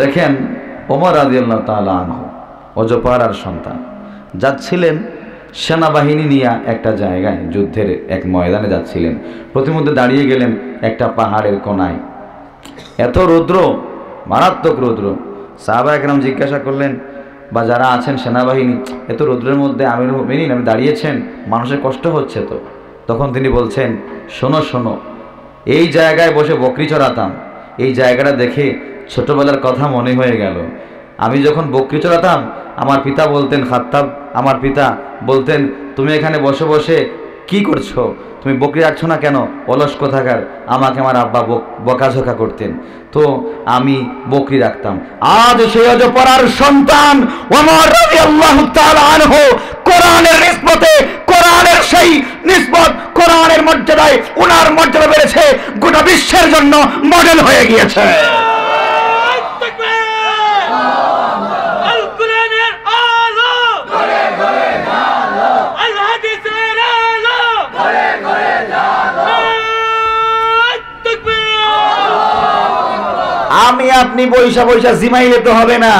দেখেন ওমর রাদিয়াল্লাহু তাআলা আনহু অজপাড়ার সন্তান যাচ্ছিলেন সেনাবাহিনী নিয়ে একটা জায়গায়, যুদ্ধের এক ময়দানে যাচ্ছিলেন। প্রতিমধ্যে দাঁড়িয়ে গেলেন একটা পাহাড়ের কোনায়। এত রৌদ্র, মারাত্মক রৌদ্র। সাহাবা একরাম জিজ্ঞাসা করলেন, বা যারা আছেন সেনাবাহিনী, এত রৌদ্রের মধ্যে আমিরুল মুমিনিন আপনি দাঁড়িয়েছেন, মানুষের কষ্ট হচ্ছে তো। তখন তিনি বলছেন, শোনো শোনো, এই জায়গায় বসে বকরি চড়াতাম, এই জায়গাটা দেখে ছোটবেলার কথা মনে হয়ে গেল। আমি যখন বকরি চড়াতাম, আমার পিতা বলতেন, খাত্তাব আমার পিতা বলতেন, তুমি এখানে বসে বসে কি করছো, তুমি বকরি রাখছো না কেন, অলস কোথাকার। আমাকে আমার আব্বা বকাঝকা করতেন, তো আমি বকরি রাখতাম। আজ সেই অজপাড়ার সন্তান ওমর রাদিয়াল্লাহু তাআলা আনহু কোরআনের নিসবতে, কোরআনের সেই নিসবত, কোরআনের মর্যাদায় ওনার মর্যাদা বেড়েছে, গোটা বিশ্বের জন্য মডেল হয়ে গিয়েছে। আমি আপনি বৈশা বৈশা জিমাইলে তো হবে না,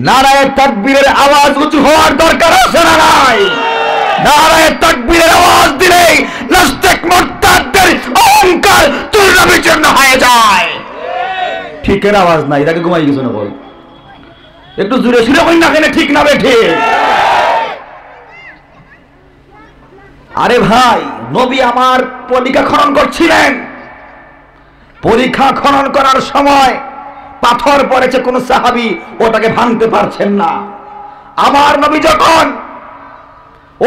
নারায়ে তাকবীরের আওয়াজ উঁচু হওয়ার দরকার আছে না নাই? নারায়ে তাকবীরের আওয়াজ দিলেই নাস্তিক মুরতাদদের অহংকার চূর্ণ বিচূর্ণ হয়ে যায়। ঠিকের আওয়াজ নাই, এটাকে ঘুমাই কিছু না বল, একটু জোরে সুরে কই না কেন, ঠিক না বেঠে? আরে ভাই, নবী আমার পরীক্ষা খনন করছিলেন, পরীক্ষা খনন করার সময় পাথর পড়েছে, কোন সাহাবী ওটাকে ভাঙতে পারছেন না। আমার নবী যখন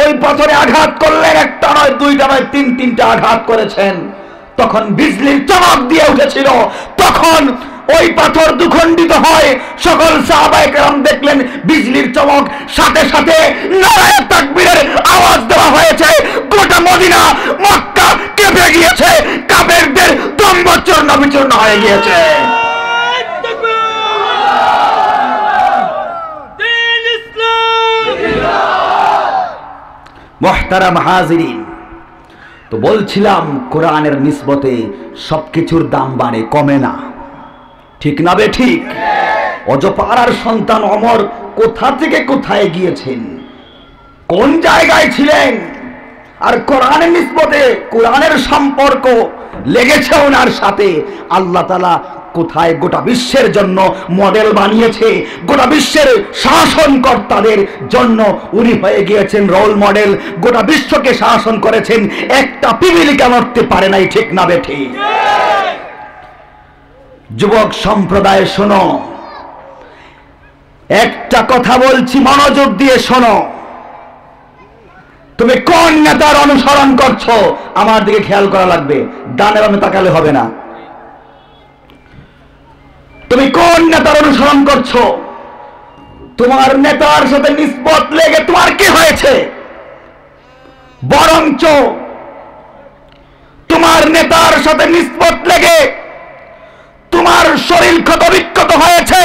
ওই পাথরে আঘাত করলেন, একটা নয়, দুইটা নয়, তিনটা আঘাত করেছেন, তখন বিজলির চমক দিয়ে উঠেছিল। তখন ওই পাথর দুখণ্ডিত হয়, সকল সাহাবায়ে কেরাম দেখলেন বিজলির চমক, সাথে সাথে নারায়ে তাকবীরের আওয়াজ দেওয়া হয়েছে। গোটা মদিনা, মক্কা কেঁপে গিয়েছে, কাফেরদের দম্ভ চূর্ণ বিচূর্ণ হয়ে গিয়েছে। মুহতারাম হাজিরিন, তো বলছিলাম কোরআনের নিসবতে সবকিছুর দাম বাড়ে, কমে না, ঠিক না বে ঠিক? অজপাড়ার সন্তান ওমর কোথা থেকে কোথায় গিয়েছেন, কোন জায়গায় ছিলেন, আর কোরআনের নিসবতে, কোরআনের সম্পর্ক লেগেছে ওনার সাথে। আল্লাহ তাআলা কোথায় গোটা বিশ্বের জন্য মডেল বানিয়েছে, গোটা বিশ্বের শাসনকর্তাদের জন্য উনি হয়ে গিয়েছেন রোল মডেল। গোটা বিশ্বকে শাসন করেছেন, একটা পিপিলিকা নড়তে পারে নাই, ঠিক না বেঠি? যুবক সম্প্রদায় শোনো, একটা কথা বলছি, মনোযোগ দিয়ে শোনো। তুমি কোন নেতার অনুসরণ করছো আমার দিকে খেয়াল করা লাগবে, ডানে বামে তাকালে হবে না। তুমি কোন নেতার অনুসরণ করছো, তোমার নেতার সাথে নিসবত লেগে তোমার কি হয়েছে? বরঞ্চ তোমার নেতার সাথে নিসবত লেগে তোমার শরীর ক্ষত বিক্ষত হয়েছে,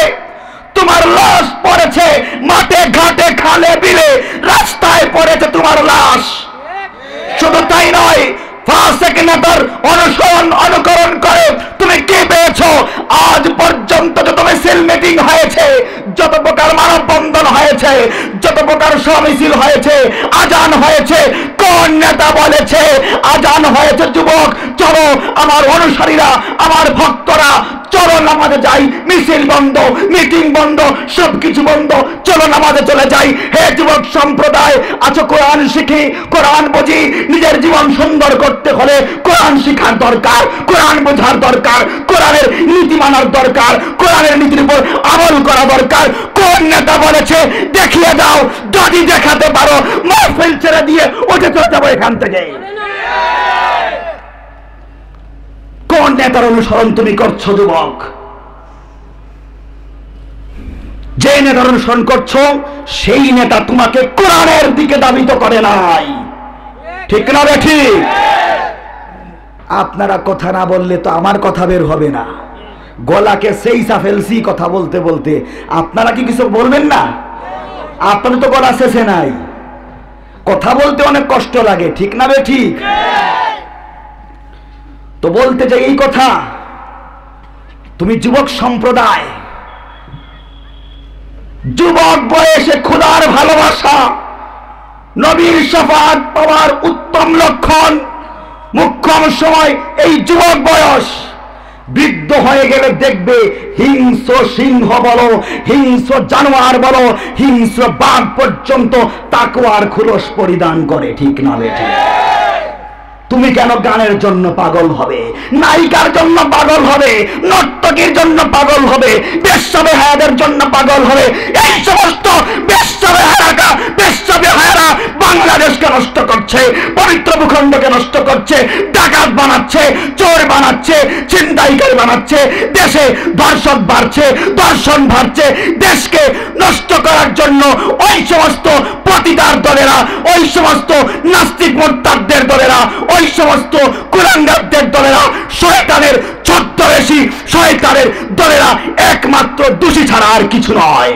তোমার লাশ পড়েছে মাঠে ঘাটে খালে বিলে, রাস্তায় পড়েছে তোমার লাশ। শুধু তাই নয়, ফাসিক নেতার অনুকরণ করে তুমি কি পেয়েছো? আজ পর্যন্ত যত মিছিল মিটিং হয়েছে, যত প্রকার মানববন্ধন হয়েছে, যত প্রকার সমিছিল হয়েছে, আজান হয়েছে, কোন নেতা বলেছে আজান হয়েছে যুবক চলো আমার অনুসারীরা, আমার ভক্তরা চলো নামাজে যাই, মিছিল বন্ধ, মিটিং বন্ধ, সবকিছু বন্ধ, চলো নামাজে চলে যাই। হে যুবক সম্প্রদায়, আছো কোরআন শিখি, কোরআন বুঝি, নিজের জীবন সুন্দর করতে হলে কোরআন শিখার দরকার, কোরআন বোঝার দরকার, কোরআনের নীতি মানার দরকার, কোরআনের নীতির উপর আমল করা দরকার। কোন নেতা বলেছে দেখিয়ে দাও, যদি দেখাতে পারো মাহফিল ছেড়ে দিয়ে উঠে চলে যাবো এখান থেকে। কোন নেতার অনুসরণ তুমি করছো যুবক? যে নেতার অনুসরণ করছো সেই নেতা তোমাকে কোরআনের দিকে দাবিত করে নাই, ঠিক না রে ঠিক? আপনারা কথা না বললে তো আমার কথা বের হবে না, গলাকে সেই ফেলছি কথা বলতে বলতে। আপনারা কি কিছু বলবেন না? আপনাদের তো গলা শেষে নাই, কথা বলতে অনেক কষ্ট লাগে, ঠিক না বে ঠিক? তো বলতে চাই এই কথা, তুমি যুবক সম্প্রদায়, যুবক বয়সে খোদার ভালোবাসা, নবীর শাফাত পাওয়ার উত্তম লক্ষণ। মুখ্যম সময় এই যুবক বয়স। বৃদ্ধ হয়ে গেলে দেখবে হিংস্র সিংহ বলো, হিংস্র জানোয়ার বলো, হিংস্র বাঘ পর্যন্ত তাকওয়ার খোলস পরিধান করে। ঠিক না বেঠিক? তুমি কেন গানের জন্য পাগল হবে, নায়িকার জন্য পাগল হবে, নর্তকীর জন্য পাগল হবে, বেশ্যাবেহায়াদের জন্য পাগল হবে? এই সমস্ত বেশ্যাবেহায়ারা বাংলাদেশকে নষ্ট করছে, পবিত্র ভূখণ্ডকে নষ্ট করছে, ডাকাত বানাচ্ছে, চোর বানাচ্ছে, ছিনতাইকারী বানাচ্ছে, দেশে ধর্ষণ বাড়ছে, দর্শন বাড়ছে। দেশকে নষ্ট করার জন্য ওই সমস্ত পতিতার দলেরা, ওই সমস্ত নাস্তিক মোরতাদদের দলেরা, ওই সমস্ত কুলাঙ্গারদের দলেরা, শয়তানের ছদ্মবেশী শয়তানের দলেরা একমাত্র দোষী ছাড়া আর কিছু নয়।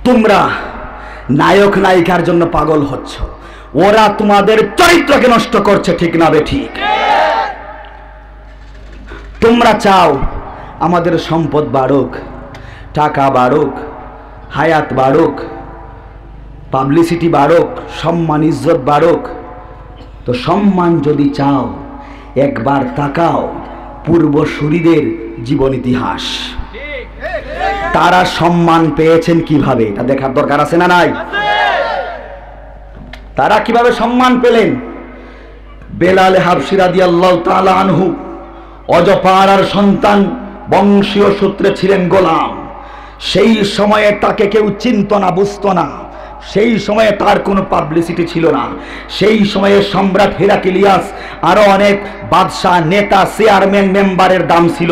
তোমরা নায়ক নায়িকার জন্য পাগল হচ্ছ, ওরা তোমাদের চরিত্রকে নষ্ট করছে। ঠিক না বেঠিক? তোমরা চাও আমাদের সম্পদ বাড়ুক, টাকা বাড়ুক, হায়াত বাড়ুক, পাবলিসিটি বাড়ুক, সম্মান ইজ্জত বাড়ুক। তো সম্মান যদি চাও, একবার তাকাও পূর্বসূরীদের জীবন ইতিহাস। তারা সম্মান পেয়েছেন কিভাবে, এটা দেখার দরকার আছে না নাই? তারা কিভাবে সম্মান পেলেন? বেলাল হাবশী রাদিয়াল্লাহু তাআলা আনহু অজপাড়ার সন্তান, বংশীয় সূত্রে ছিলেন গোলাম। সেই সময়ে তাকে কেউ চিনত না, বুঝতো না। সেই সময়ে তার কোনো পাবলিসিটি ছিল না। সেই সময়ে সম্রাট হেরাক্লিয়াস, আরো অনেক বাদশাহ, নেতা, চেয়ারম্যান, মেম্বারের দাম ছিল।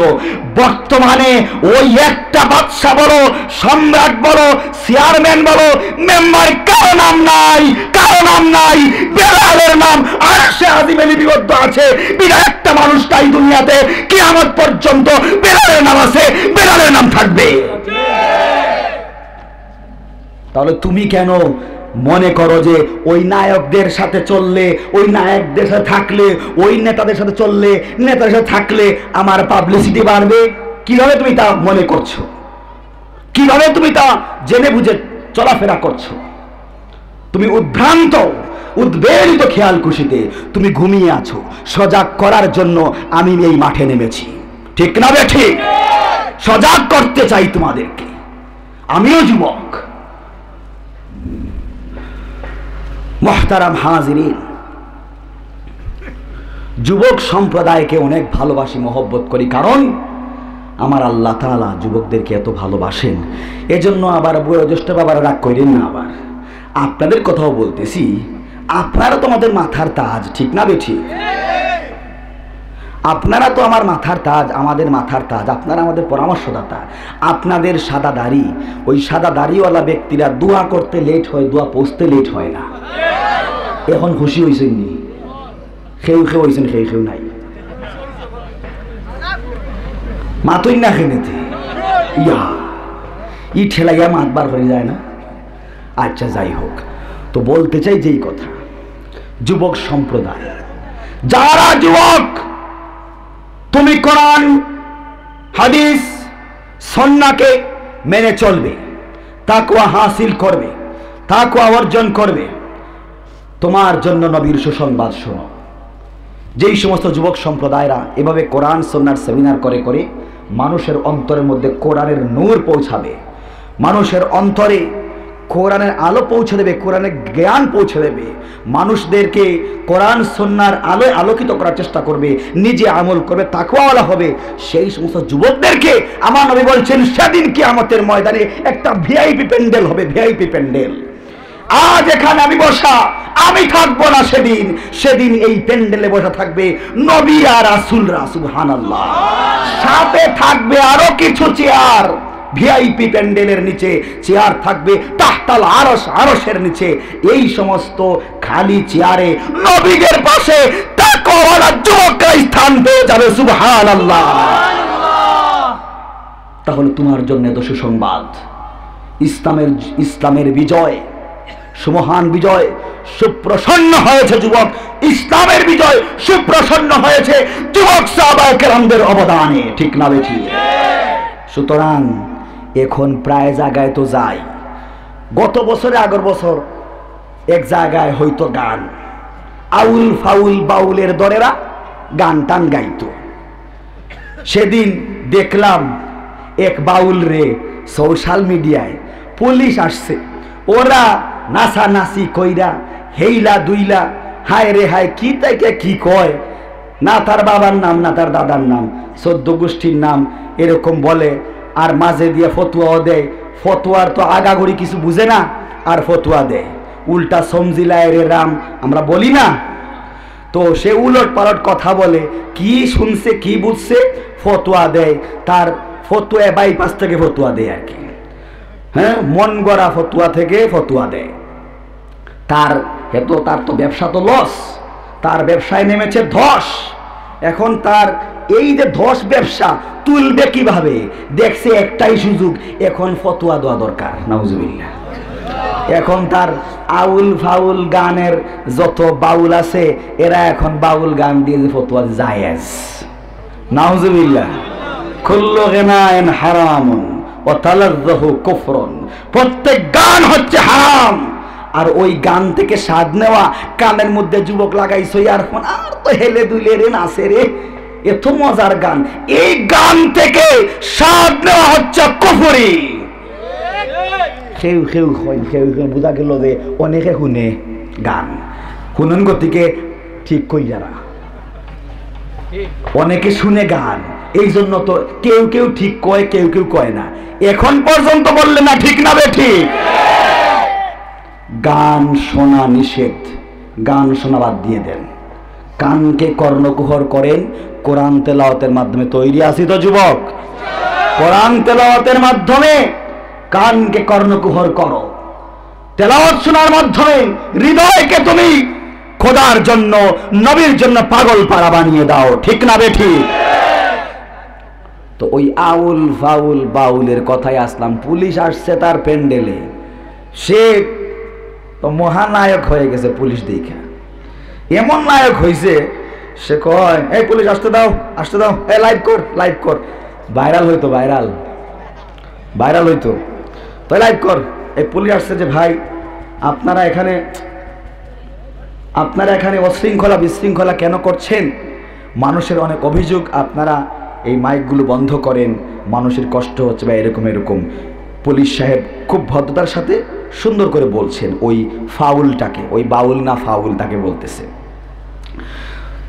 বর্তমানে ওই একটা বাদশাহ বলো, সম্রাট বলো, চেয়ারম্যান বলো, মেম্বার, কারো নাম নাই, কারো নাম নাই। বেলালের নাম আরশে আজিমে লিপিবদ্ধ আছে। বিনা একটা মানুষ তাই দুনিয়াতে কিয়ামত পর্যন্ত বেলালের নাম আছে, বেলালের নাম থাকবে। তাহলে তুমি কেন মনে করো যে ওই নায়কদের সাথে চললে, ওই নায়কদের সাথে থাকলে, ওই নেতাদের সাথে চললে, নেতাদের সাথে থাকলে আমার পাবলিসিটি বাড়বে? কিভাবে তুমি তা মনে করছো? কিভাবে তুমি তা জেনে বুঝে চলাফেরা করছো? তুমি উদ্ভ্রান্ত, উদ্বেলিত খেয়াল খুশিতে তুমি ঘুমিয়ে আছো। সজাগ করার জন্য আমি এই মাঠে নেমেছি। ঠিক না বেঠিক? সজাগ করতে চাই তোমাদেরকে। আমিও যুবক। মুহতারাম হাজিরিন, যুবক সম্প্রদায়কে অনেক ভালোবাসি, মহব্বত করি। কারণ আমার আল্লাহ তাআলা যুবকদেরকে এত ভালোবাসেন। এজন্য আবার বয়োজ্যেষ্ঠ বাবারা রাগ করেন না। আবার আপনাদের কথাও বলতেছি, আপনারা তো আমাদের মাথার তাজ। ঠিক না বেঠিক? আপনারা তো আমার মাথার তাজ, আমাদের মাথার তাজ। আপনারা আমাদের পরামর্শদাতা। আপনাদের সাদা দাড়ি, ওই সাদা দাড়িওয়ালা ব্যক্তিরা দোয়া করতে লেট হয়, দোয়া পৌঁছতে লেট হয় না। এখন খুশি হয়েছেন নি? খেউ খেউ হয়েছেন, খেউ খেউ নাই, মাতই না খেনেতে ইয়া ই ঠেলাইয়া মাতবার হয়ে যায় না। আচ্ছা, যাই হোক। তো বলতে চাই যেই কথা, যুবক সম্প্রদায়, যারা যুবক, তুমি কোরআন, হাদিস, সুন্নাহকে মেনে চলবে, তাকওয়া হাসিল করবে, তাকওয়া অর্জন করবে, তোমার জন্য নবীর সুসংবাদ শোনো। যেই সমস্ত যুবক সম্প্রদায়রা এভাবে কোরআন সুন্নাহর সেমিনার করে করে মানুষের অন্তরের মধ্যে কোরআনের নূর পৌঁছাবে, মানুষের অন্তরে কোরআনের আলো পৌঁছে দেবে, কোরআনের জ্ঞান পৌঁছে দেবে, মানুষদেরকে কোরআন সুন্নাহর আলোয় আলোকিত করার চেষ্টা করবে, নিজে আমল করবে, তাকওয়াওয়ালা হবে, সেই সমস্ত যুবকদেরকে আমার নবী বলছেন সেদিন কিয়ামতের ময়দানে একটা ভিআইপি প্যান্ডেল হবে, ভিআইপি প্যান্ডেল। আজ এখানে আমি বসা, আমি থাকবো না সেদিন। সেদিন এই প্যান্ডেলে বসা থাকবে নবী আর রাসূলরা, সুবহানাল্লাহ। সাথে থাকবে আরো কিছু চেয়ার, ভিআইপি প্যান্ডেলের নিচে চেয়ার থাকবে, তাহতাল আরশ, আরশের নিচে। এই সমস্ত খালি চেয়ারে নবীদের পাশে তাকওয়াওয়ালা যুবকরা স্থান পেয়ে যাবে, সুবহানাল্লাহ। তাহলে তোমার জন্য তো সুসংবাদ, ইসলামের বিজয়, সুমহান বিজয় সুপ্রসন্ন হয়েছে যুবক। ইসলামের বিজয় সুপ্রসন্ন হয়েছে যুবক সাহাবায়ে কেরামদের অবদানে, ঠিক না বেঠি? সুতরাং এখন প্রায় জায়গায় তো যাই, গত বছরে আগের বছর এক জায়গায় হয়তো গান, আউল ফাউল বাউলের দরেরা গান টান গাইতো। সেদিন দেখলাম এক বাউল রে সোশ্যাল মিডিয়ায় পুলিশ আসছে, ওরা নাচানাচি কইরা হেইলা দুইলা, হায় রে হায়, কি তাইকে কি কয়, না তার বাবার নাম না তার দাদার নাম, 14 গোষ্ঠীর নাম এরকম বলে, আর মাঝে দিয়ে ফতুয়াও দেয়। ফতুয়ার তো আগাগড়ি কিছু বুঝে না, আর ফতুয়া দেয় উল্টা সমজিলায় রে রাম, আমরা বলি না। তো সে উলট পালট কথা বলে, কি শুনছে কি বুঝছে ফতুয়া দেয়, তার ফতুয়া বাইপাস থেকে ফতুয়া দেয় আর কি, হ্যাঁ, মন গড়া ফতুয়া থেকে ফতুয়া দেয়। তার তো ব্যবসা তো লস, তার ব্যবসায় নেমেছে ধস। এখন তার এই যে ধস ব্যবসা তুলবে কিভাবে, দেখছে একটাই সুযোগ, এখন ফতুয়া দেওয়া দরকার, নাউজুবিল্লাহ। এখন তার আউল ফাউল গানের যত বাউল আছে, এরা এখন বাউল গান দিয়ে ফতুয়া জায়েজ, নাউজুবিল্লাহ। কুল্লু গিনাইন হারামুন ওয়া তালাজ্জুহু কুফরুন, প্রত্যেক গান হচ্ছে হারাম। আর ওই গান থেকে স্বাদ নেওয়া, কানের মধ্যে যুবক লাগাইছো ইয়ারফোন, আর তো হেলে দুলে রে নাচে রে, এত মজার গান, এই গান থেকে স্বাদ নেওয়া হচ্ছে কুফরি। কেউ কেউ বোঝা গেল যে অনেকে শুনে গান, শুনুন গতিকে ঠিক কই যারা, অনেকে শুনে গান, এই জন্য তো কেউ কেউ ঠিক কয়, কেউ কেউ কয় না। এখন পর্যন্ত বললে না ঠিক না বেঠিক? গান শোনা নিষেধ, গান শোনা বাদ দিয়ে দেন, কানকে কর্ণকুহর করেন কোরআন তেলাওয়াতের মাধ্যমে। তৈরি আছি তো যুবক? কোরআন তেলাওয়াতের মাধ্যমে কানকে কর্ণকুহর করো, তেলাওয়াত শোনার মাধ্যমে হৃদয়কে তুমি খোদার জন্য, নবীর জন্য পাগল পাড়া বানিয়ে দাও, ঠিক না বেঠিক? তো ওই আউল ফাউল বাউলের কথাই আসলাম। পুলিশ আসছে তার প্যান্ডেলে, সে তো মহানায়ক হয়ে গেছে। পুলিশ দেখে এমন নায়ক হয়েছে, সে কয় এই পুলিশ আসতে দাও, আসতে দাও, এই লাইভ কর, লাইভ কর। ভাইরাল হইতো, ভাইরাল হইতো, তো লাইভ কর। এই পুলিশ আসছে যে ভাই আপনারা এখানে অশৃঙ্খলা বিশৃঙ্খলা কেন করছেন? মানুষের অনেক অভিযোগ, আপনারা এই মাইকগুলো বন্ধ করেন, মানুষের কষ্ট হচ্ছে বা এরকম এরকম। পুলিশ সাহেব খুব ভদ্রতার সাথে সুন্দর করে বলছেন ওই ফাউলটাকে, ওই বাউল না ফাউল তাকে বলতেছে।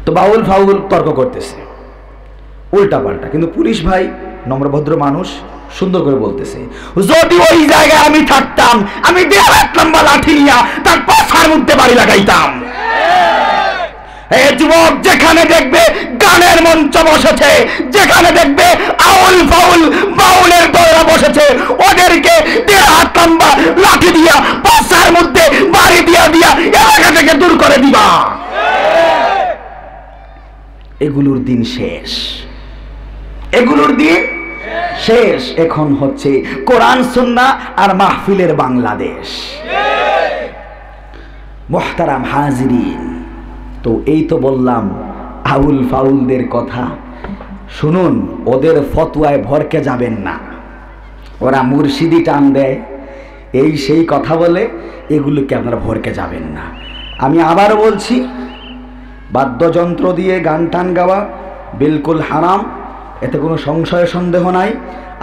তো বাউল ফাউল তর্ক করতেছে উল্টা পাল্টা, কিন্তু পুলিশ ভাই নম্রভদ্র মানুষ সুন্দর করে বলতেছে, যদি ওই জায়গায় আমি থাকতাম, আমি 1.5 লম্বা লাঠি নিয়ে তার পাছার মধ্যে বাড়ি লাগাইতাম। এই যুবক যেখানে দেখবে গানের মঞ্চ বসেছে, যেখানে দেখবে আউল ফাউল বাউলের দৌড়া বসেছে, ওদেরকে 1.5 লম্বা লাঠি দিয়া পাছার মধ্যে বাড়ি দিয়া এলাকা থেকে দূর করে দিবা। এগুলোর দিন শেষ, এগুলোর দিন শেষ। এখন হচ্ছে কোরআন সুন্নাহ আর মাহফিলের বাংলাদেশ। মুহতারাম হাজিরিন, তো এই তো বললাম আউল ফাউলদের কথা। শুনুন, ওদের ফতোয়ায় ভরকে যাবেন না, ওরা মুর্শিদি টান দেয়, এই সেই কথা বলে, এগুলোকে আপনারা ভরকে যাবেন না। আমি আবার বলছি, বাদ্যযন্ত্র দিয়ে গান টান গাওয়া বিলকুল হারাম, এতে কোনো সংশয় সন্দেহ নাই।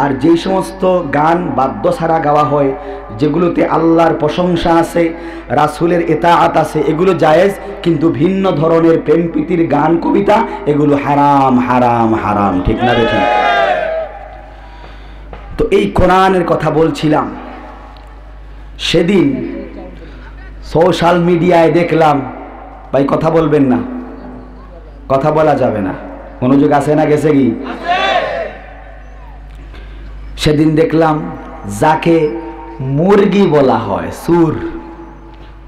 আর যেই সমস্ত গান বাদ্য ছাড়া গাওয়া হয়, যেগুলোতে আল্লাহর প্রশংসা আছে, রাসূলের ইতাআত আছে, এগুলো জায়েজ। কিন্তু ভিন্ন ধরনের প্রেম প্রীতির গান কবিতা, এগুলো হারাম হারাম হারাম, ঠিক না বেঠিক? তো এই কোরআনের কথা বলছিলাম। সেদিন সোশ্যাল মিডিয়ায় দেখলাম, ভাই কথা বলবেন না, কথা বলা যাবে না, মনোযোগ আছে না গেছে কি? সেদিন দেখলাম যাকে মুরগি বলা হয়, সুর,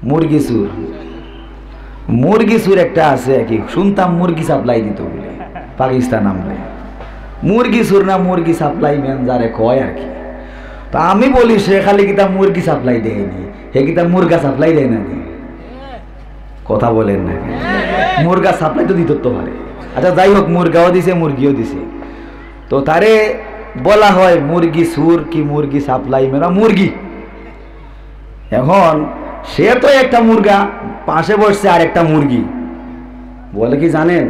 মুরগি সুর, মুরগি সুর একটা আছে কি, শুনতাম মুরগি সাপ্লাই দিত বলে পাকিস্তান আমলে। মুরগি সুর না মুরগি সাপ্লাই ম্যান যারে কয় আর কি। তো আমি বলি সে খালি কিতা মুরগি সাপ্লাই দেয়নি, হে কিতা মুরগা সাপ্লাই দেয় না। কথা বলেন না, মুরগা সাপ্লাই তো দিতে পারে। আচ্ছা যাই হোক, মুরগাও দিছে মুরগিও দিছে, তো তারে বলা হয় মুরগি সুর কি মুরগি সাপ্লাই মেরা মুরগি। এখন সে তো একটা মুরগা, পাশে বসছে আর একটা মুরগি। বলে কি জানেন,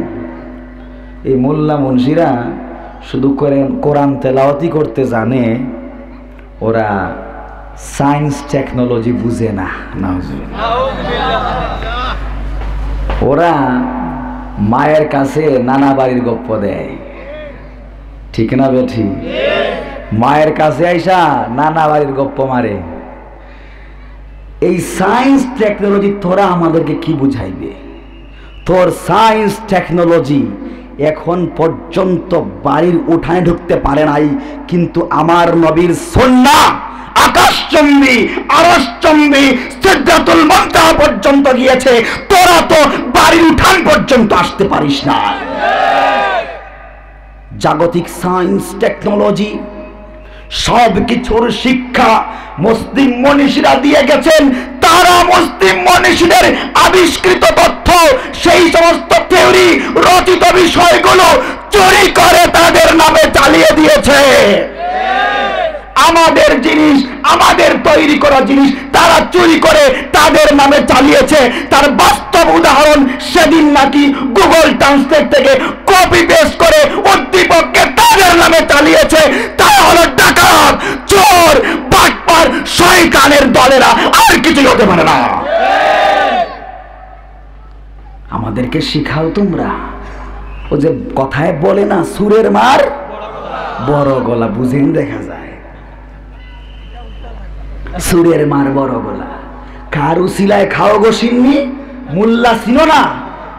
এই মোল্লা মুন্সিরা শুধু কোরআন তেলাওয়াতি করতে জানে, ওরা সায়েন্স টেকনোলজি বুঝে না। ওরা মায়ের কাছে নানা বাড়ির গপ্প দেয়, ঠিক না বেঠি? মায়ের কাছে আইসা নানা বাড়ির গপ্প মারে। এই সায়েন্স টেকনোলজি তোরা আমাদেরকে কি বুঝাইবে? তোর সায়েন্স টেকনোলজি এখন পর্যন্ত বাড়ির উঠানে ঢুকতে পারে নাই, কিন্তু আমার নবীর সুন্নাহ আকাশচুম্বী আরশচুম্বী সিদরাতুল মুনতাহা পর্যন্ত গিয়েছে, তোরা তো বাড়ির উঠান পর্যন্ত আসতে পারিস না। জাগতিক সায়েন্স টেকনোলজি সব কিছুর শিক্ষা মুসলিম মনীষীরা দিয়ে গেছেন। তারা মুসলিম মনীষীদের আবিষ্কৃত তথ্য, সেই সমস্ত থিওরি রচিত বিষয়গুলো চুরি করে তাদের নামে চালিয়ে দিয়েছে। আমাদের জিনিস, আমাদের তৈরি করা জিনিস তারা চুরি করে তাদের নামে চালিয়েছে। তার বাস্তব উদাহরণ সেদিন নাকি গুগল ট্রান্সলেট থেকে কপি পেস্ট করে উদ্দীপককে তাদের নামে চালিয়েছে। তারা হলো ডাকাত, চোর, বাটপার, শয়তানের দলেরা, আর কিছুই হতে পারে না। আমাদেরকে শিখাও তোমরা। ও যে কথায় বলে না, সুরের মার বড় গলা, বুঝেন দেখা যায়। সুরের মার বড় গলা, কারু সিলায় খাও গো সিন্নি, মুল্লা চিনো না।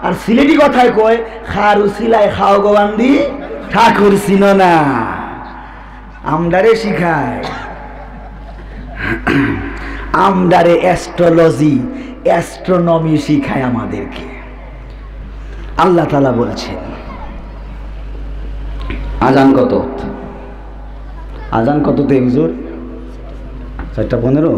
আর সিলেটি কথায় কয়, খারু সিলায় খাও গো বান্দি, ঠাকুর চিনো না। আমদারে শিখায়, আমদারে অ্যাস্ট্রোলজি, অ্যাস্ট্রোনমি শিখায় আমাদেরকে। আল্লাহ তাআলা বলছেন, আজান কত? আজান কততে হুজুর? 4:15।